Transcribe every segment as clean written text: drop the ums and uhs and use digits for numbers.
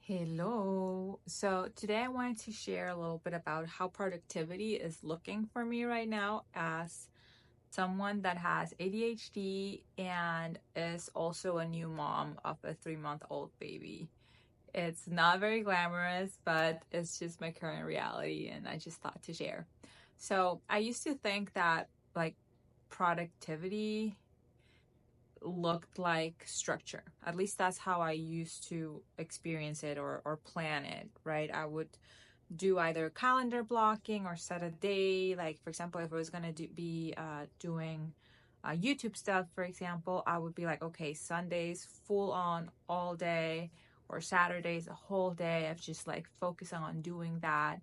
Hello. So today I wanted to share a little bit about how productivity is looking for me right now as someone that has ADHD and is also a new mom of a 3-month-old baby. It's not very glamorous, but it's just my current reality, and I just thought to share. So I used to think that like productivity looked like structure. At least that's how I used to experience it or plan it, right? I would do either calendar blocking or set a day. Like, for example, if I was going to be doing YouTube stuff, for example, I would be like, okay, Sundays full on all day, or Saturdays a whole day of just like focusing on doing that.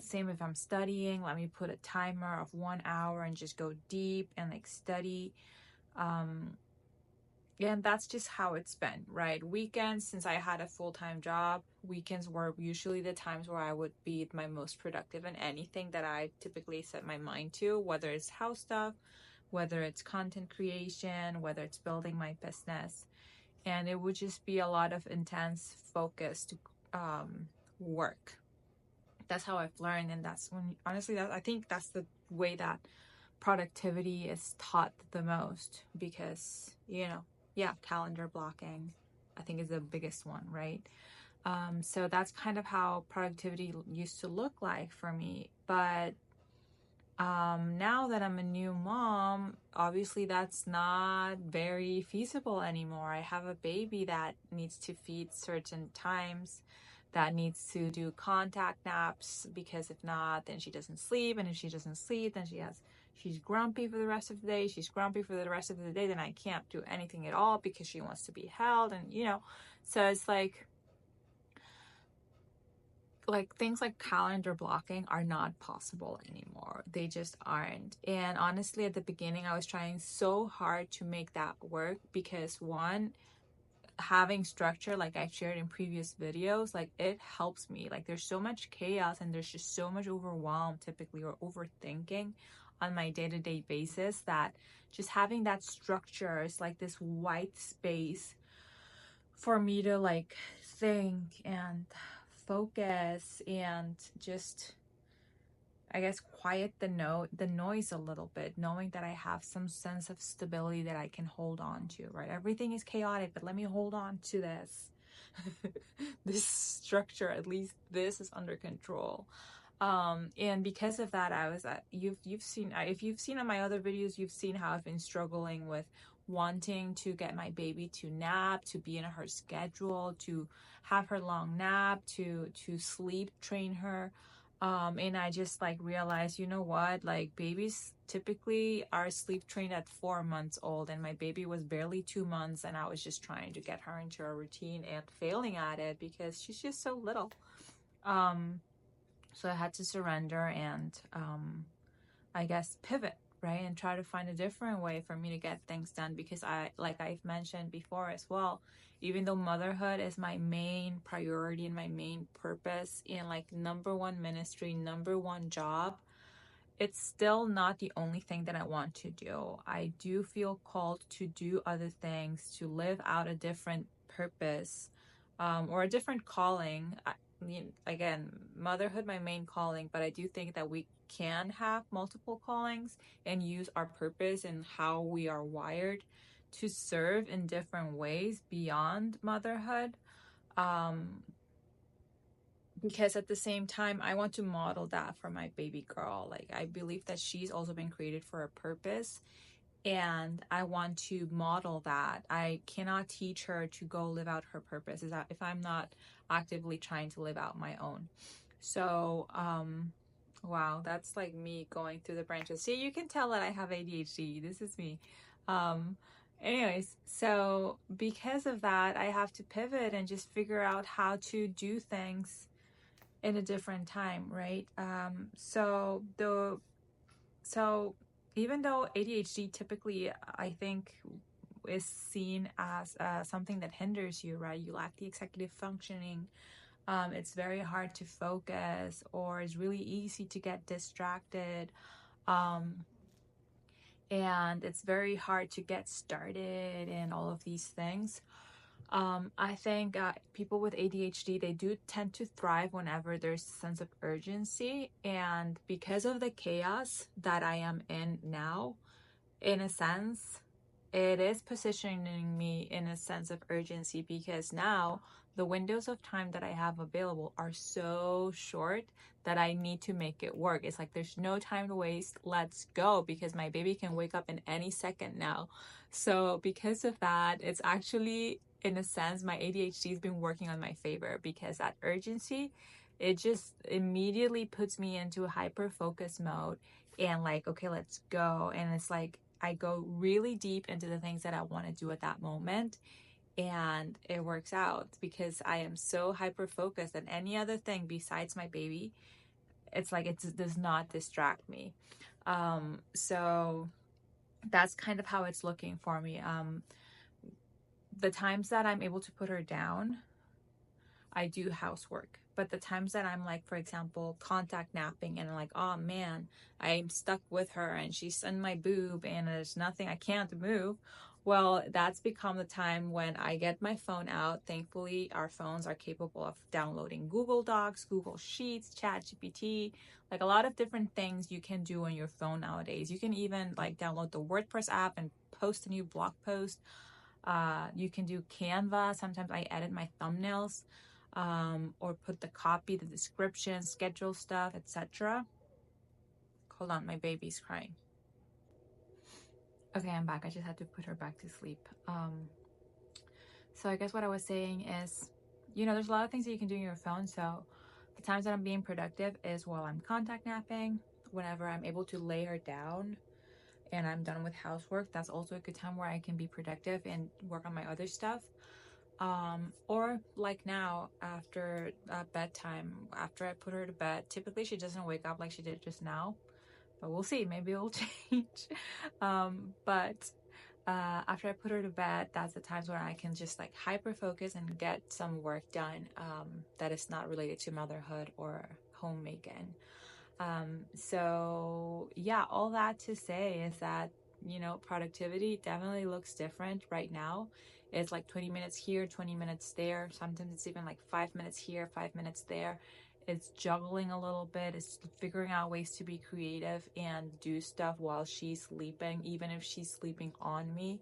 Same if I'm studying, let me put a timer of 1 hour and just go deep and like study. um and that's just how it's been, right? Weekends, since I had a full-time job, weekends were usually the times where I would be my most productive in anything that I typically set my mind to, whether it's house stuff, whether it's content creation, whether it's building my business. And it would just be a lot of intense focused work. That's how I've learned, and that's when, honestly, that I think that's the way that productivity is taught the most, because yeah, calendar blocking I think is the biggest one, right? So that's kind of how productivity used to look like for me. But now that I'm a new mom, obviously that's not very feasible anymore. I have a baby that needs to feed certain times, that needs to do contact naps, because if not, then she doesn't sleep. And if she doesn't sleep, then she's grumpy for the rest of the day. She's grumpy for the rest of the day, then I can't do anything at all because she wants to be held. And so it's like things like calendar blocking are not possible anymore. They just aren't. And honestly, at the beginning, I was trying so hard to make that work because, one, having structure, like I've shared in previous videos, like it helps me. Like there's so much chaos and there's just so much overwhelm typically, or overthinking on my day-to-day basis, that just having that structure is like this white space for me to like think and focus and just, I guess, quiet the noise a little bit, knowing that I have some sense of stability that I can hold on to, right? Everything is chaotic, but let me hold on to this this structure. At least this is under control. And because of that, I was you've seen, if you've seen on my other videos, you've seen how I've been struggling with wanting to get my baby to nap, to be in her schedule, to have her long nap, to sleep train her. And I just like realized, you know what, like babies typically are sleep trained at 4 months old, and my baby was barely 2 months, and I was just trying to get her into a routine and failing at it because she's just so little. So I had to surrender and I guess pivot, right? And try to find a different way for me to get things done, because like I've mentioned before as well, even though motherhood is my main priority and my main purpose and like number one ministry, number one job, it's still not the only thing that I want to do. I do feel called to do other things, to live out a different purpose, or a different calling. Again, motherhood, my main calling, but I do think that we can have multiple callings and use our purpose and how we are wired to serve in different ways beyond motherhood. Because at the same time, I want to model that for my baby girl. Like, I believe that she's also been created for a purpose, and I want to model that. I cannot teach her to go live out her purpose if I'm not actively trying to live out my own. So wow, that's like me going through the branches. See, you can tell that I have ADHD. This is me. Anyways, so because of that, I have to pivot and just figure out how to do things in a different time, right? So even though ADHD typically, I think, is seen as something that hinders you, right? You lack the executive functioning. It's very hard to focus, or it's really easy to get distracted. And it's very hard to get started and all of these things. I think people with ADHD, they do tend to thrive whenever there's a sense of urgency. And because of the chaos that I am in now, in a sense, it is positioning me in a sense of urgency, because now the windows of time that I have available are so short that I need to make it work. It's like there's no time to waste. Let's go, because my baby can wake up in any second now. So because of that, it's actually, in a sense, my ADHD has been working on my favor, because that urgency, it just immediately puts me into a hyper focus mode, and like, okay, let's go. And it's like I go really deep into the things that I want to do at that moment, and it works out because I am so hyper focused that any other thing besides my baby, it's like it does not distract me. So that's kind of how it's looking for me. The times that I'm able to put her down, I do housework. But the times that I'm like, for example, contact napping, and I'm like, oh man, I'm stuck with her and she's in my boob and there's nothing, I can't move. Well, that's become the time when I get my phone out. Thankfully, our phones are capable of downloading Google Docs, Google Sheets, ChatGPT, like a lot of different things you can do on your phone nowadays. You can even like download the WordPress app and post a new blog post. You can do Canva. Sometimes I edit my thumbnails, or put the copy, the description, schedule stuff, etc. Hold on, my baby's crying. Okay, I'm back. I just had to put her back to sleep. So I guess what I was saying is, there's a lot of things that you can do on your phone. So the times that I'm being productive is while I'm contact napping, whenever I'm able to lay her down and I'm done with housework. That's also a good time where I can be productive and work on my other stuff. Or like now after bedtime, after I put her to bed, typically she doesn't wake up like she did just now, but we'll see, maybe it'll change. But after I put her to bed, that's the times where I can just like hyper focus and get some work done, that is not related to motherhood or homemaking. So yeah, all that to say is that, productivity definitely looks different right now. It's like 20 minutes here, 20 minutes there. Sometimes it's even like 5 minutes here, 5 minutes there. It's juggling a little bit. It's figuring out ways to be creative and do stuff while she's sleeping, even if she's sleeping on me.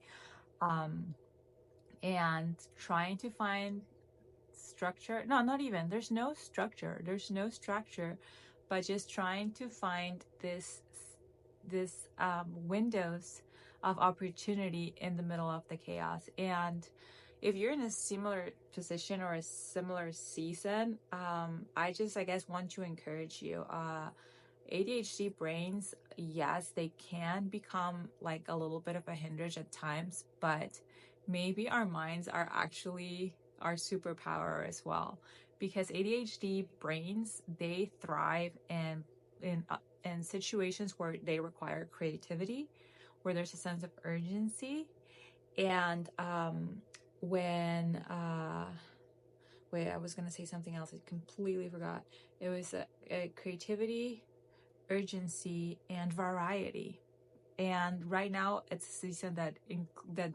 And trying to find structure. No, not even. There's no structure. There's no structure, but just trying to find this windows of opportunity in the middle of the chaos. And if you're in a similar position or a similar season, I guess want to encourage you. ADHD brains, yes, they can become like a little bit of a hindrance at times, but maybe our minds are actually our superpower as well, because ADHD brains, they thrive in situations where they require creativity, where there's a sense of urgency, and when wait, I was gonna say something else. I completely forgot. It was a creativity, urgency, and variety. And right now it's a season that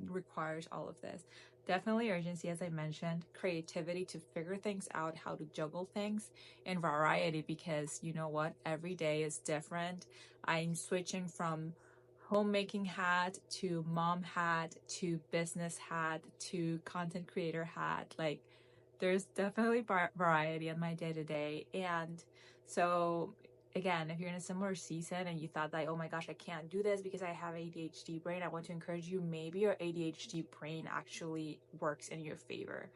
requires all of this. Definitely urgency, as I mentioned, creativity to figure things out, how to juggle things, and variety, because you know what, every day is different. I'm switching from homemaking hat to mom hat to business hat to content creator hat. Like, there's definitely variety in my day to day. And so again, if you're in a similar season and you thought that, oh my gosh, I can't do this because I have ADHD brain, I want to encourage you, maybe your ADHD brain actually works in your favor.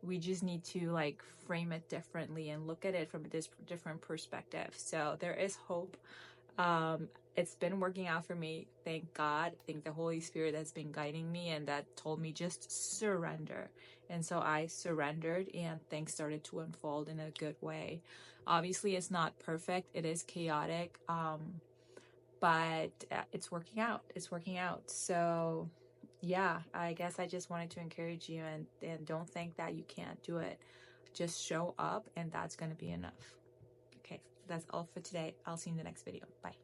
We just need to like frame it differently and look at it from a different perspective. So there is hope. It's been working out for me, thank God. I think the Holy Spirit has been guiding me, and that told me just surrender. And so I surrendered, and things started to unfold in a good way. Obviously, it's not perfect. It is chaotic. But it's working out. It's working out. So yeah, I guess I just wanted to encourage you, and don't think that you can't do it. Just show up, and that's going to be enough. Okay, that's all for today. I'll see you in the next video. Bye.